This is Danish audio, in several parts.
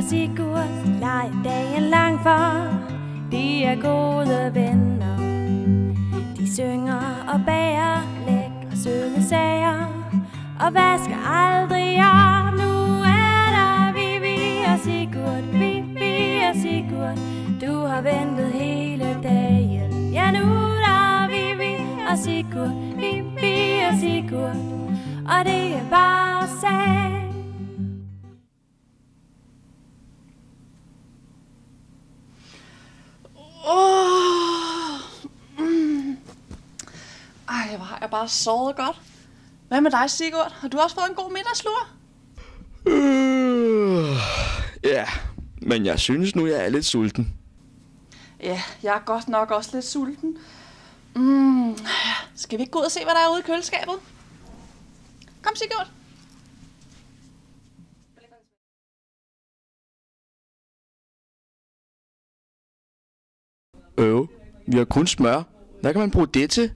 og Sigurd leger dagen lang for. De er gode venner. De synger og bager lækre syngesager og vasker aldrig op. Nu er der Vivi og Sigurd, Vivi og Sigurd. Du har ventet hele dagen. Ja, nu er der Vivi og Sigurd, Vivi og Sigurd. Og det er bare sag. Ej, hvor har jeg bare sovet godt. Hvad med dig, Sigurd? Har du også fået en god middagslur? Ja, men jeg synes nu, jeg er lidt sulten. Ja, jeg er godt nok også lidt sulten. Skal vi ikke gå ud og se, hvad der er ude i køleskabet? Kom, Sigurd. Vi har kun smør. Hvad kan man bruge det til?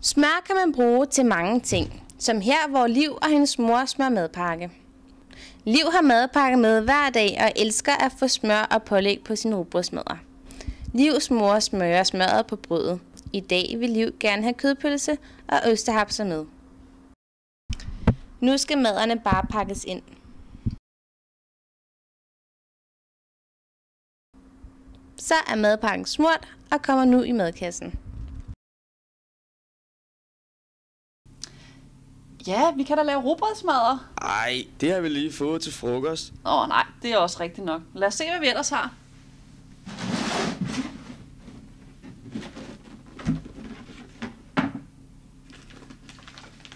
Smør kan man bruge til mange ting, som her, hvor Liv og hendes mor smører madpakke. Liv har madpakke med hver dag og elsker at få smør og pålæg på sin rugbrødsmadder. Livs mor smører smøret på brødet. I dag vil Liv gerne have kødpølse og østehapser med. Nu skal madderne bare pakkes ind. Så er madpakken smurt og kommer nu i madkassen. Ja, vi kan da lave rugbrødsmadder. Ej, det har vi lige fået til frokost. Nej, det er også rigtigt nok. Lad os se, hvad vi ellers har.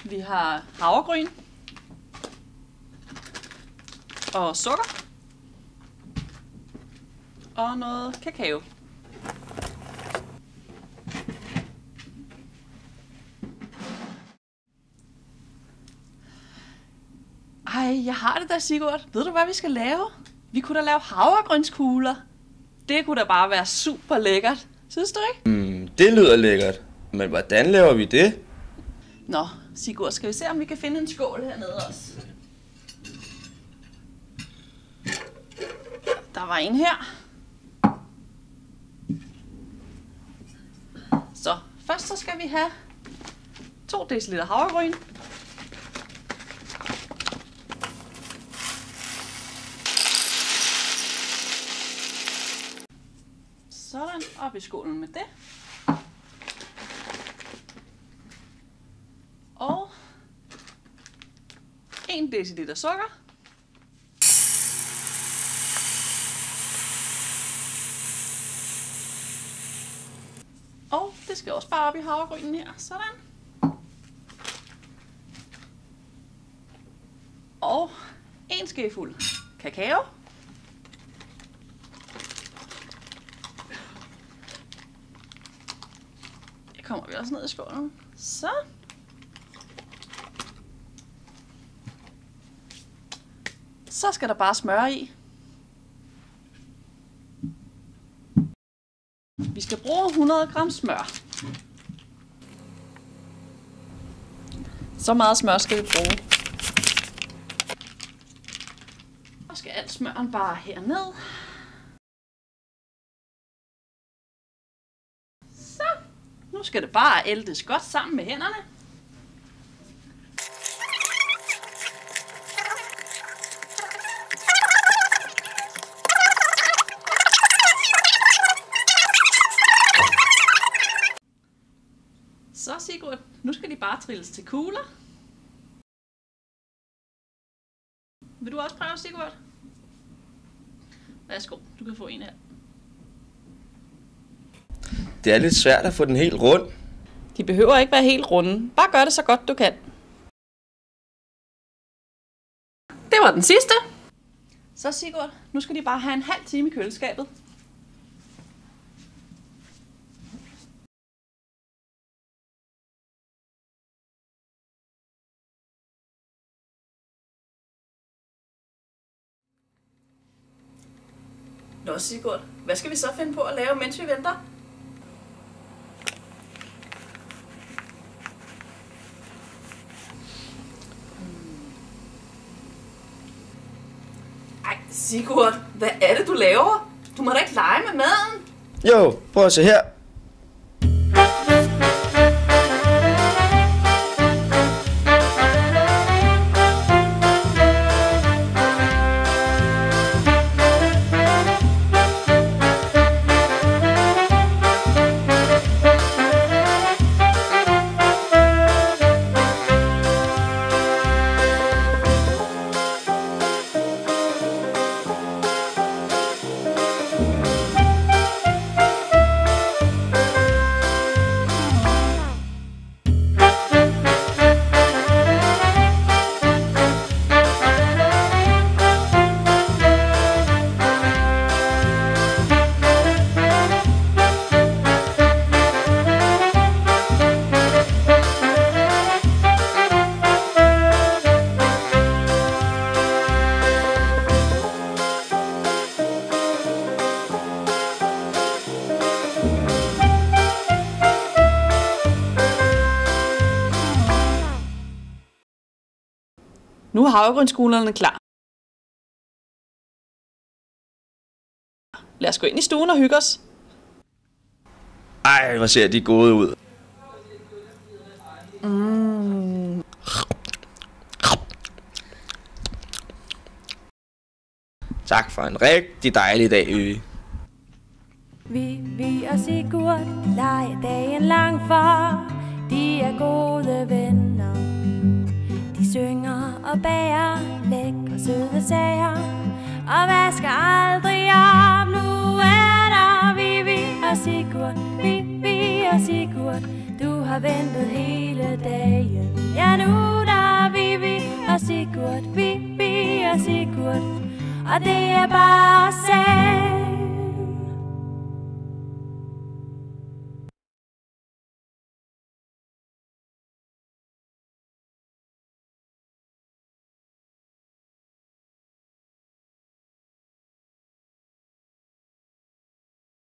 Vi har havregryn. Og sukker. Og noget kakao. Ej, jeg har det da, Sigurd. Ved du, hvad vi skal lave? Vi kunne da lave havregrynskugler. Det kunne da bare være super lækkert. Synes du ikke? Det lyder lækkert. Men hvordan laver vi det? Nå, Sigurd, skal vi se, om vi kan finde en skål hernede også. Der var en her. Så først så skal vi have 2 dl havregryn. Sådan, op i skålen med det. Og 1 dl sukker. Og det skal også bare op i havregrynen her. Sådan. Og 1 skefuld kakao. Det kommer vi også ned i skålen. Så. Så skal der bare smør i. Vi skal bruge 100 gram smør. Så meget smør skal vi bruge. Og skal alt smøren bare herned. Så. Nu skal det bare æltes godt sammen med hænderne. Så Sigurd, nu skal de bare trilles til kugler. Vil du også prøve, Sigurd? Værsgo, du kan få en her. Det er lidt svært at få den helt rund. De behøver ikke være helt runde. Bare gør det så godt du kan. Det var den sidste. Så Sigurd, nu skal de bare have en halv time i køleskabet. Nå Sigurd, hvad skal vi så finde på at lave, mens vi venter? Sigurd, hvad er det, du laver? Du må da ikke lege med maden. Jo, prøv at se her. Nu er havregrynsskuglerne klar. Lad os gå ind i stuen og hygge os. Ej, hvor ser de gode ud. Tak for en rigtig dejlig dag, Ø. Vi og Sigurd leger dagen lang for. De er gode venner. De synger og bager lækre søde sager og vasker aldrig op. Nu er der vi og Sigurd, vi og Sigurd. Du har ventet hele dagen. Ja, nu der vi og Sigurd, vi og Sigurd. Og det er bare os selv.